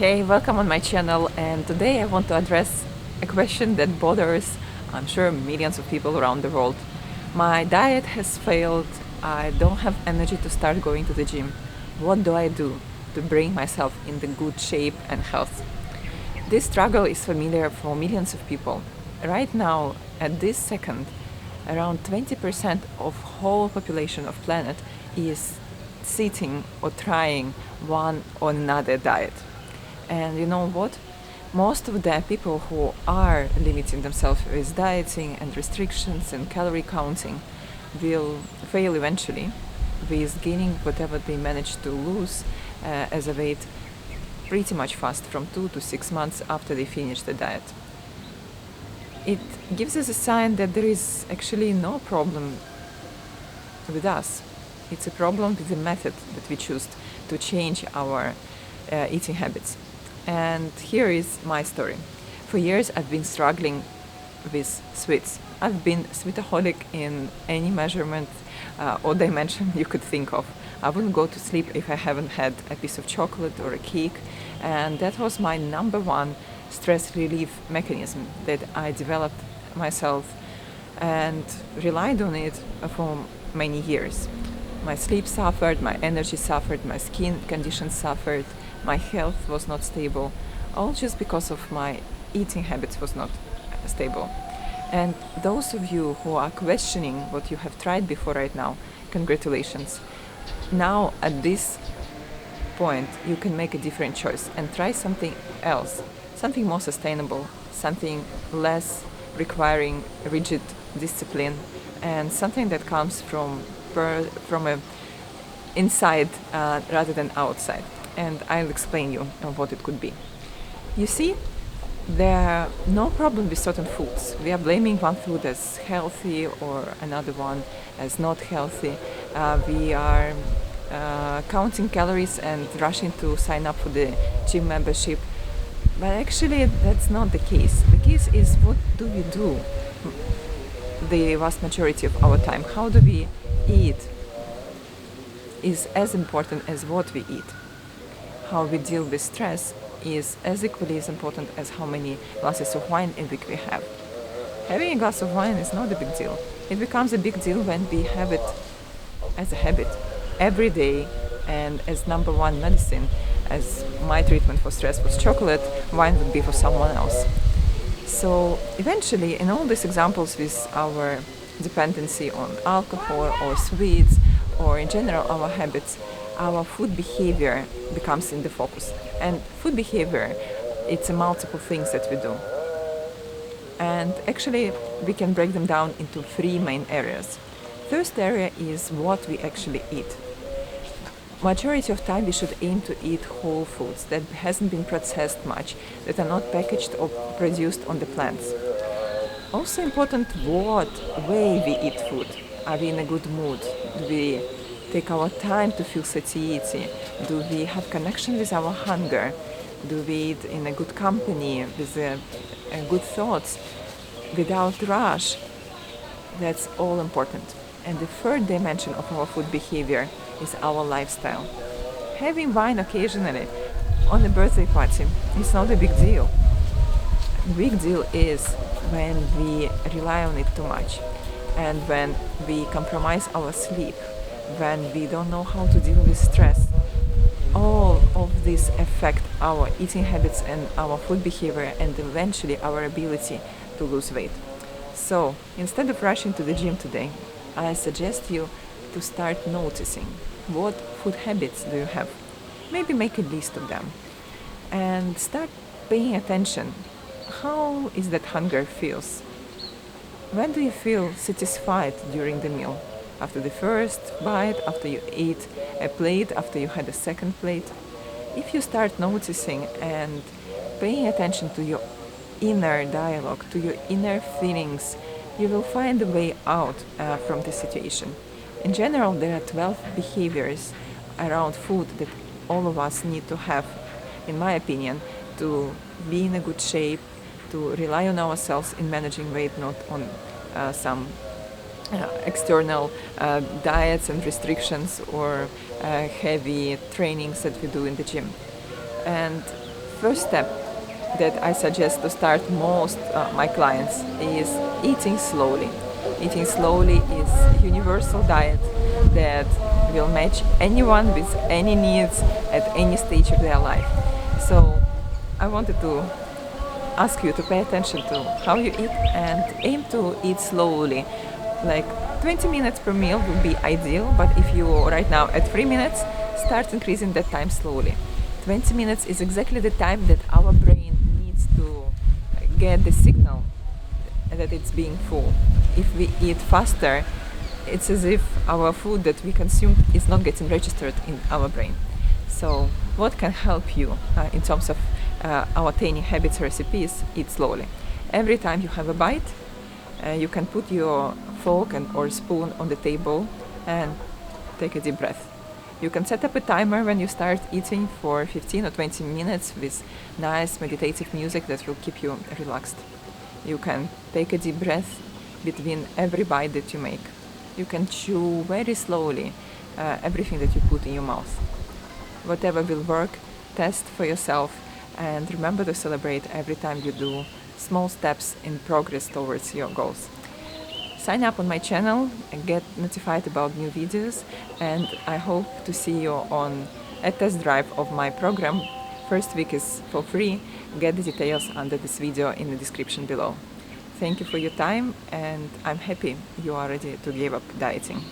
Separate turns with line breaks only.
Hey, welcome on my channel, and today I want to address a question that bothers, I'm sure, millions of people around the world. My diet has failed, I don't have energy to start going to the gym. What do I do to bring myself in the good shape and health? This struggle is familiar for millions of people. Right now, at this second, around 20% of whole population of planet is sitting or trying one or another diet. And you know what? Most of the people who are limiting themselves with dieting and restrictions and calorie counting will fail eventually with gaining whatever they manage to lose as a weight pretty much fast, from 2 to 6 months after they finish the diet. It gives us a sign that there is actually no problem with us. It's a problem with the method that we choose to change our eating habits. And here is my story. For years I've been struggling with sweets. I've been sweetaholic in any measurement or dimension you could think of. I wouldn't go to sleep if I haven't had a piece of chocolate or a cake, and that was my number one stress relief mechanism that I developed myself and relied on it for many years. My sleep suffered, my energy suffered, my skin conditions suffered, my health was not stable, all just because of my eating habits was not stable. And those of you who are questioning what you have tried before right now, congratulations. Now at this point you can make a different choice and try something else, something more sustainable, something less requiring rigid discipline, and something that comes from a inside rather than outside. And I'll explain you what it could be. You see, there are no problem with certain foods. We are blaming one food as healthy or another one as not healthy. We are counting calories and rushing to sign up for the gym membership. But actually, that's not the case. The case is, what do we do the vast majority of our time? How do we eat is as important as what we eat. How we deal with stress is as equally as important as how many glasses of wine a week we have. Having a glass of wine is not a big deal. It becomes a big deal when we have it as a habit every day and as number one medicine. As my treatment for stress was chocolate, wine would be for someone else. So eventually, in all these examples with our dependency on alcohol or sweets, or in general our habits, our food behavior becomes in the focus. And food behavior, it's a multiple things that we do. And actually we can break them down into three main areas. First area is what we actually eat. Majority of time we should aim to eat whole foods that hasn't been processed much, that are not packaged or produced on the plants. Also important, what way we eat food. Are we in a good mood? Do we take our time to feel satiety? Do we have connection with our hunger? Do we eat in a good company with good thoughts without rush? That's all important. And the third dimension of our food behavior is our lifestyle. Having wine occasionally on a birthday party is not a big deal. The big deal is when we rely on it too much, and when we compromise our sleep, when we don't know how to deal with stress. All of these affect our eating habits and our food behavior, and eventually our ability to lose weight. So instead of rushing to the gym today, I suggest you to start noticing what food habits do you have. Maybe make a list of them and start paying attention. How is that hunger feels? When do you feel satisfied during the meal? After the first bite, after you ate a plate, after you had a second plate? If you start noticing and paying attention to your inner dialogue, to your inner feelings, you will find a way out from the situation. In general, there are 12 behaviors around food that all of us need to have, in my opinion, to be in a good shape, to rely on ourselves in managing weight, not on some external diets and restrictions or heavy trainings that we do in the gym. And first step that I suggest to start most my clients is eating slowly. Eating slowly is a universal diet that will match anyone with any needs at any stage of their life. So I wanted to ask you to pay attention to how you eat and aim to eat slowly. Like 20 minutes per meal would be ideal, but if you right now at 3 minutes, start increasing that time slowly. 20 minutes is exactly the time that our brain needs to get the signal that it's being full. If we eat faster, it's as if our food that we consume is not getting registered in our brain. So what can help you in terms of our tiny habits recipes? Eat slowly. Every time you have a bite, you can put your fork or spoon on the table and take a deep breath. You can set up a timer when you start eating for 15 or 20 minutes with nice meditative music that will keep you relaxed. You can take a deep breath between every bite that you make. You can chew very slowly everything that you put in your mouth. Whatever will work, test for yourself, and remember to celebrate every time you do small steps in progress towards your goals. Sign up on my channel and get notified about new videos, and I hope to see you on a test drive of my program. First week is for free. Get the details under this video in the description below. Thank you for your time, and I'm happy you are ready to give up dieting.